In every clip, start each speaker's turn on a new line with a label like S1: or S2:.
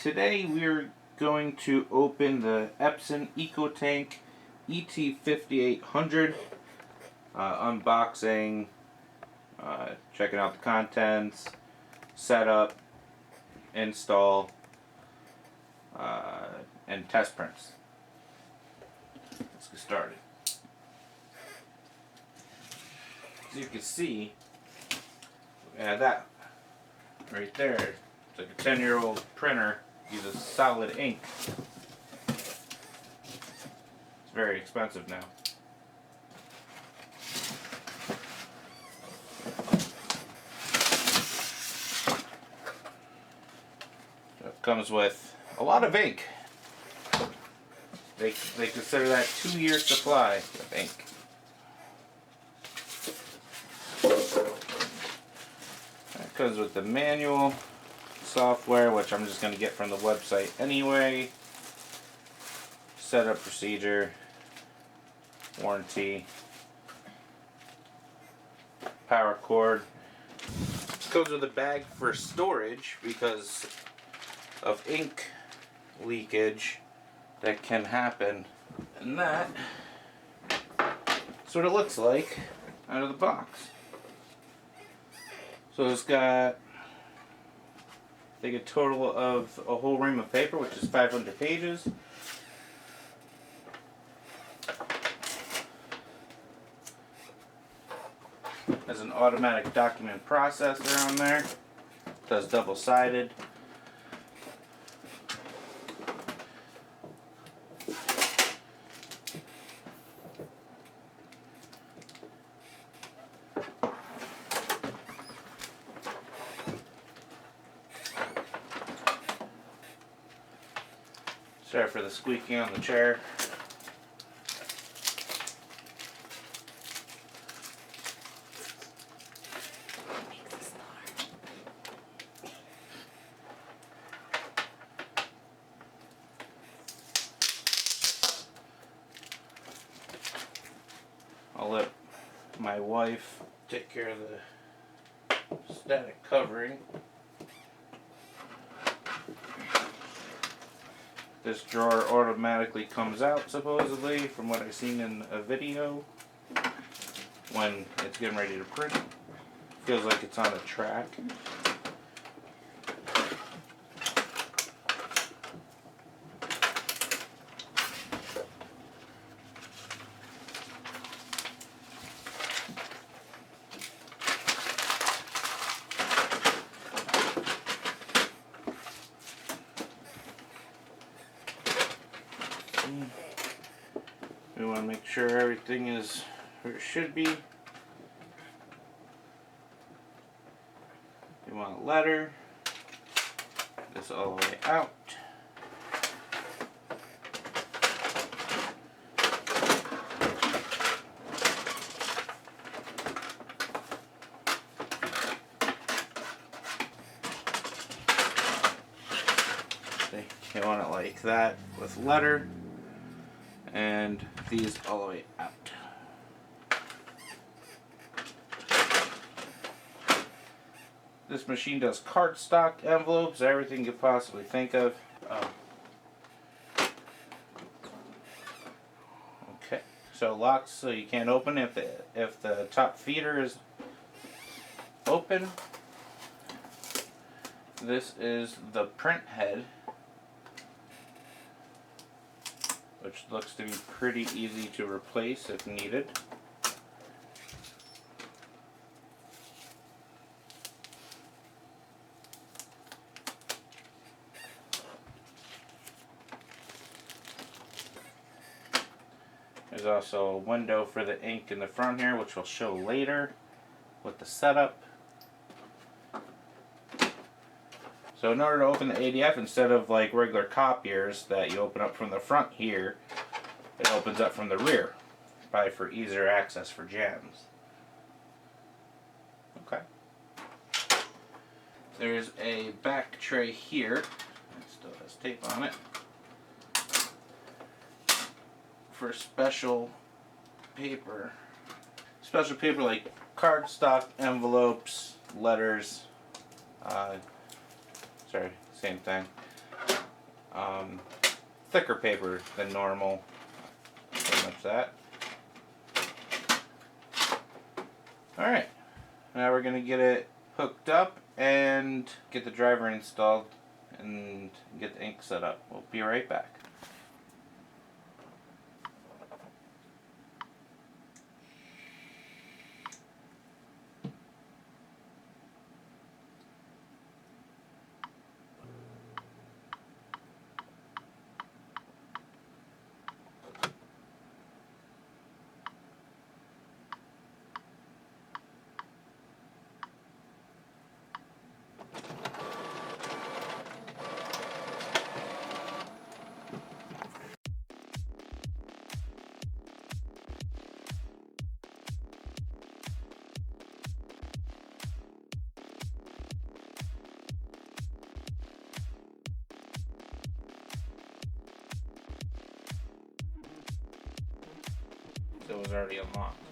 S1: Today we're going to open the Epson EcoTank ET 5800. Unboxing, checking out the contents, setup, install, and test prints. Let's get started. As you can see, that right there, it's like a 10-year-old printer, uses solid ink. It's very expensive now. It comes with a lot of ink. They consider that 2-year supply of ink. That comes with the manual, software, which I'm just going to get from the website anyway. Setup procedure, warranty, power cord. It comes with a bag for storage because of ink leakage that can happen, and that's what it looks like out of the box. So it's got, I think, a total of a whole ream of paper, which is 500 pages. There's an automatic document processor on there. It does double-sided. Sorry for the squeaking on the chair. I'll let my wife take care of the static covering. This drawer automatically comes out, supposedly, from what I've seen in a video when it's getting ready to print. Feels like it's on a track. We want to make sure everything is where it should be. You want a letter. This all the way out. You want it like that with letter. And these all the way out. This machine does cardstock envelopes, everything you could possibly think of. Okay, so locks so you can't open if the top feeder is open. This is the print head, which looks to be pretty easy to replace if needed. There's also a window for the ink in the front here, which we'll show later with the setup. So in order to open the ADF, instead of like regular copiers that you open up from the front here, it opens up from the rear, probably for easier access for jams. Okay. There's a back tray here. It still has tape on it. For special paper. Special paper like cardstock envelopes, letters, sorry, same thing. thicker paper than normal. Pretty much that. Alright, now we're going to get it hooked up and get the driver installed and get the ink set up. We'll be right back. So it was already unlocked.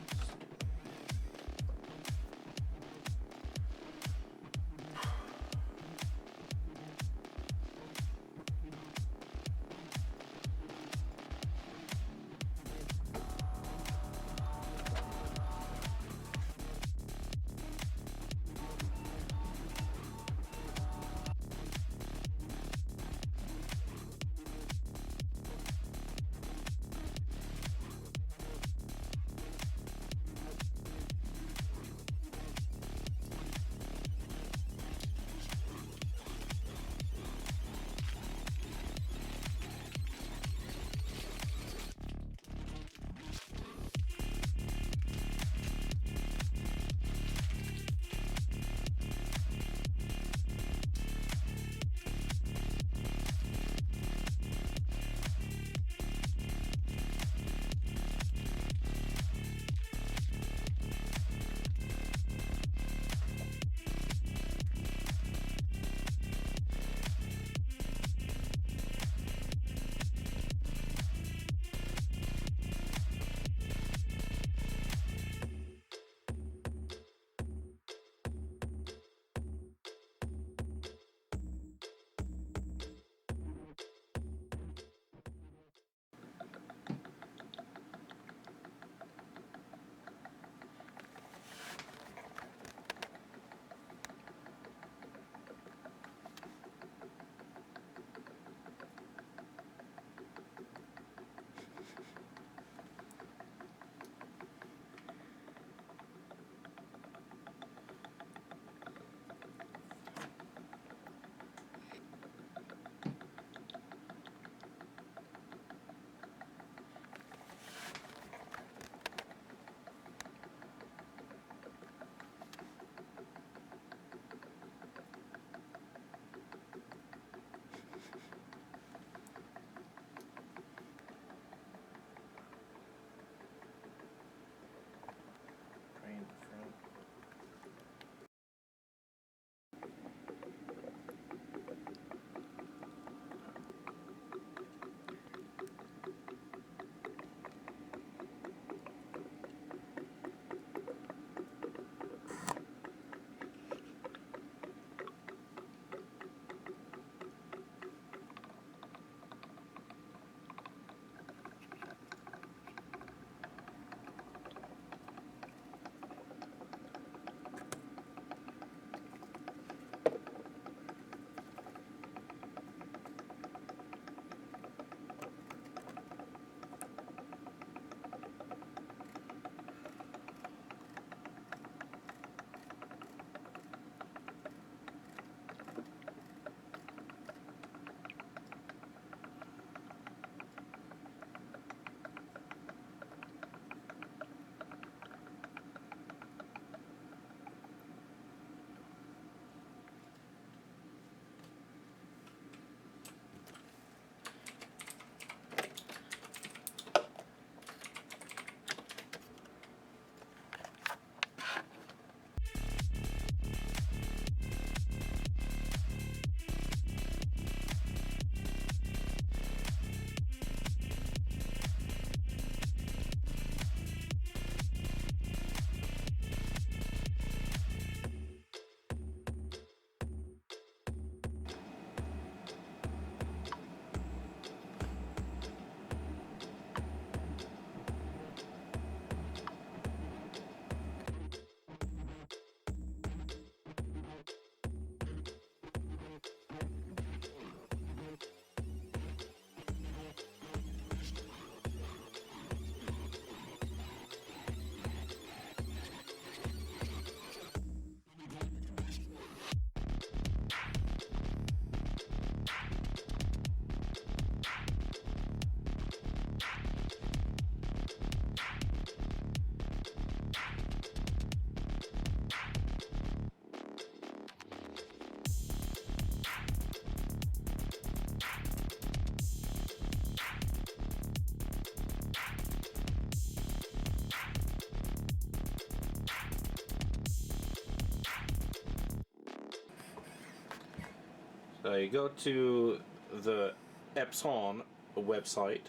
S1: So you go to the Epson website,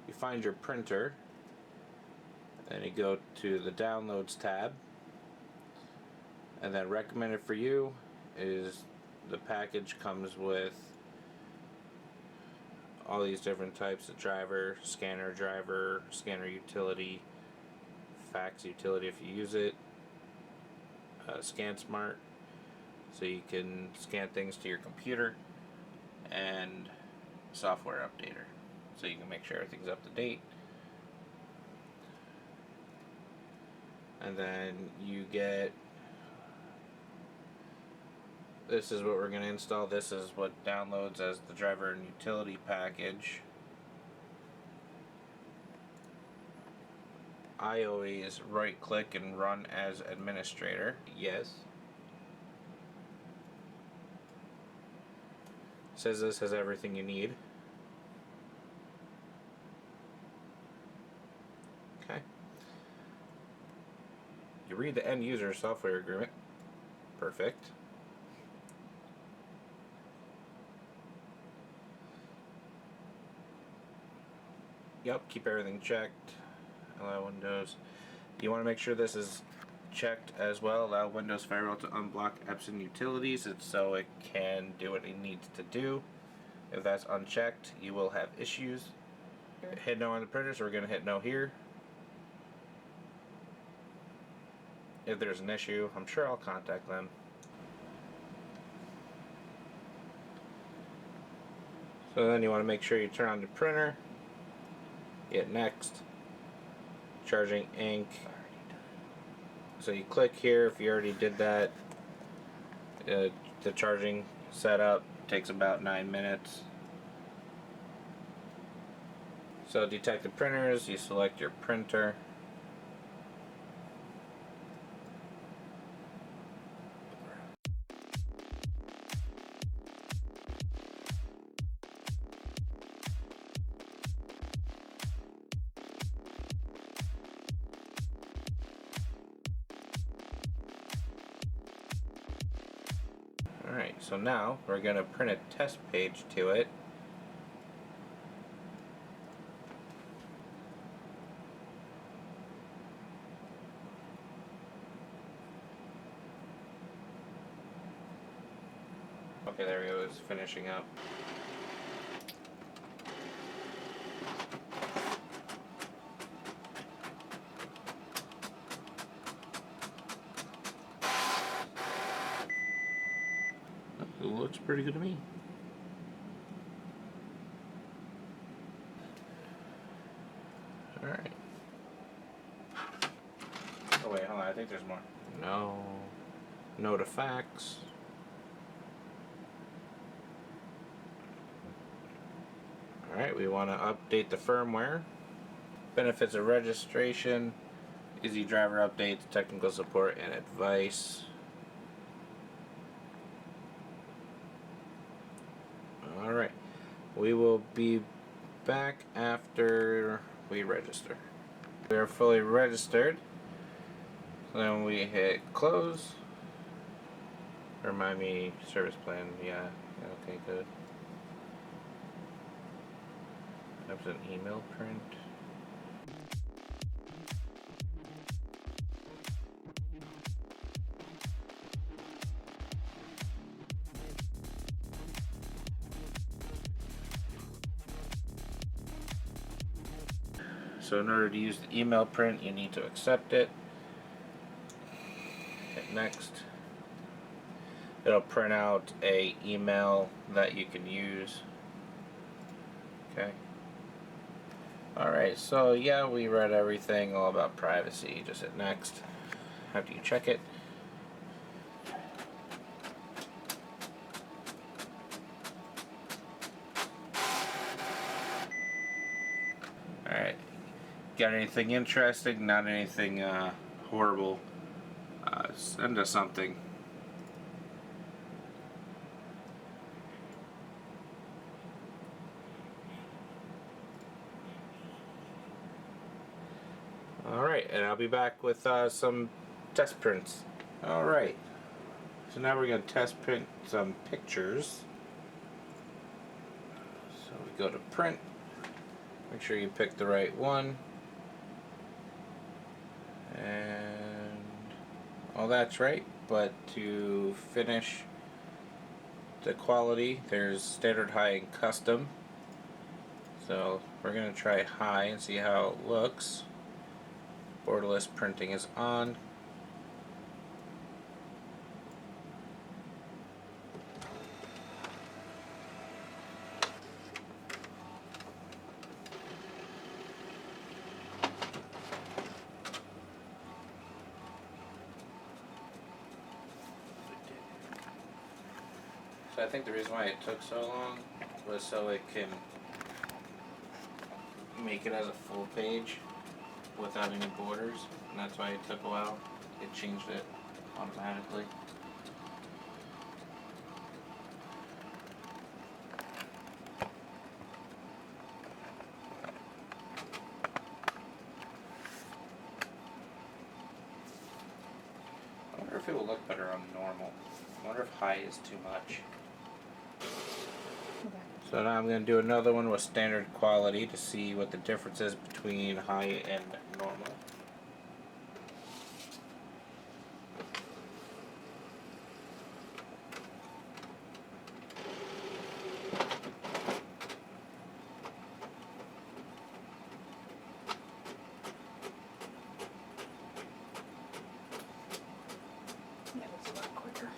S1: you find your printer, and you go to the Downloads tab, and then recommended for you is the package comes with all these different types of driver, scanner utility, fax utility if you use it, Scan Smart, so you can scan things to your computer, and software updater, so you can make sure everything's up to date. And then you get, this is what we're going to install. This is what downloads as the driver and utility package. I always right click and run as administrator. Yes. Says this has everything you need. Okay. You read the end user software agreement. Perfect. Yep, keep everything checked. Allow Windows. You want to make sure this is checked as well. Allow Windows Firewall to unblock Epson utilities so it can do what it needs to do. If that's unchecked, you will have issues. Hit no on the printer, so we're going to hit no here. If there's an issue, I'm sure I'll contact them. So then you want to make sure you turn on the printer. Hit next. Charging ink. So you click here if you already did that. The charging setup takes about 9 minutes. So detect the printers, you select your printer. Alright, so now we're going to print a test page to it. Okay, there we go, it's finishing up. It looks pretty good to me. Alright. Oh wait, hold on, I think there's more. No. No to fax. Alright, we want to update the firmware. Benefits of registration. Easy driver updates, technical support, and advice. Alright, we will be back after we register. We are fully registered. So then we hit close. Remind me, service plan, yeah, okay, good. That's an email print. So in order to use the email print, you need to accept it. Hit next. It'll print out a email that you can use. Okay. Alright, so yeah, we read everything all about privacy. Just hit next after you check it. Alright. Got anything interesting? Not anything horrible. Send us something. Alright, and I'll be back with some test prints. Alright. So now we're going to test print some pictures. So we go to print. Make sure you pick the right one. And all that's right, but to finish the quality, there's standard, high, and custom. So we're going to try high and see how it looks. Borderless printing is on. So I think the reason why it took so long was so it can make it as a full page without any borders, and that's why it took a while. It changed it automatically. I wonder if it will look better on normal. I wonder if high is too much.
S2: Okay.
S1: So now I'm going to do another one with standard quality to see what the difference is between high and normal.
S2: Yeah, that's a lot quicker.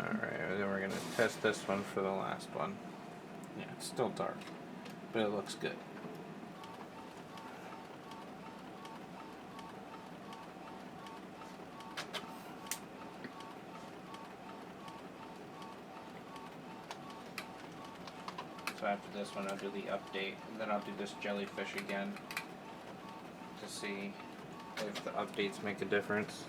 S1: Alright, then we're going to test this one for the last one. Yeah, it's still dark, but it looks good. So after this one I'll do the update, and then I'll do this jellyfish again to see if the updates make a difference.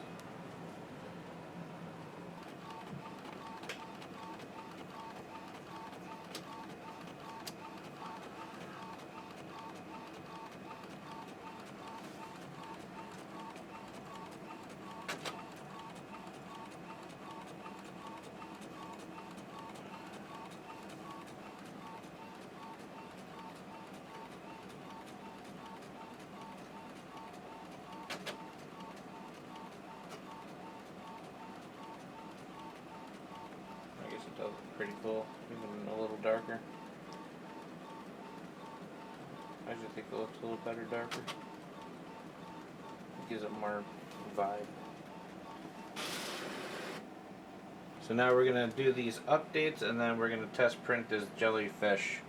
S1: I guess it does look pretty cool, even a little darker. I actually think it looks a little better darker. It gives it more vibe. So now we're going to do these updates, and then we're going to test print this jellyfish.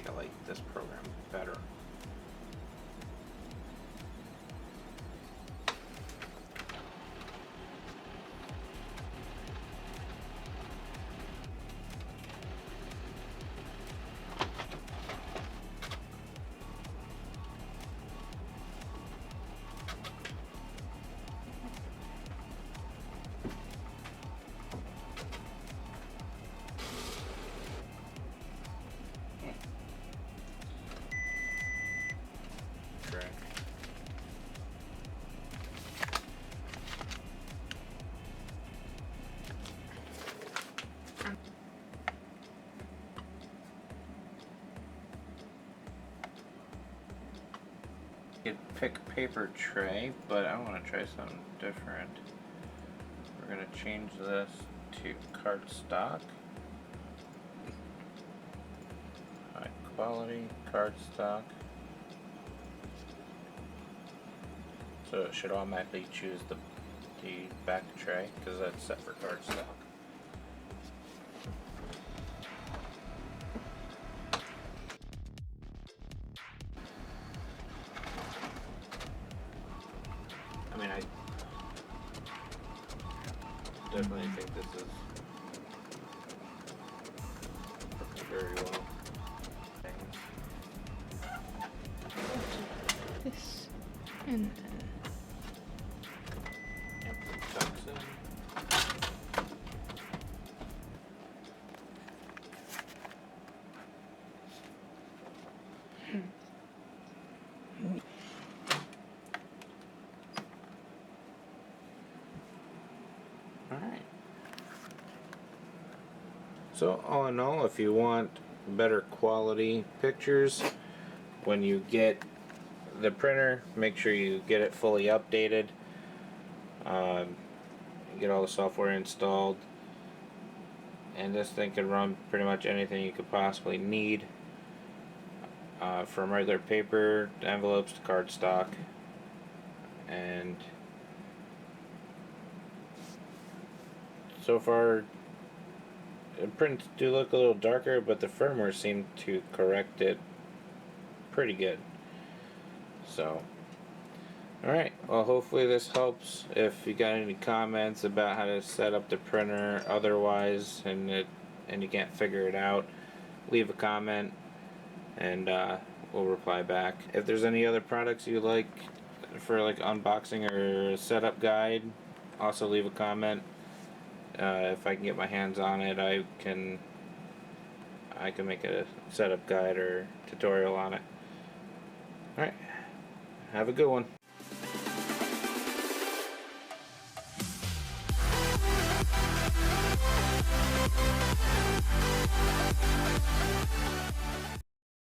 S1: think I like this program better. You could pick paper tray, but I want to try something different. We're going to change this to cardstock. High quality cardstock. So it should automatically choose the back tray because that's set for cardstock. I mean, I definitely think this is very well.
S2: This and then
S1: Tucks in. Alright. So all in all, if you want better quality pictures, when you get the printer, make sure you get it fully updated. Get all the software installed. And this thing can run pretty much anything you could possibly need. From regular paper, to envelopes, to cardstock. And so far, the prints do look a little darker, but the firmware seemed to correct it pretty good. So, alright, well, hopefully this helps. If you got any comments about how to set up the printer otherwise and you can't figure it out, leave a comment and we'll reply back. If there's any other products you like for like unboxing or setup guide, also leave a comment. If I can get my hands on it, I can make a setup guide or tutorial on it. Alright, have a good one.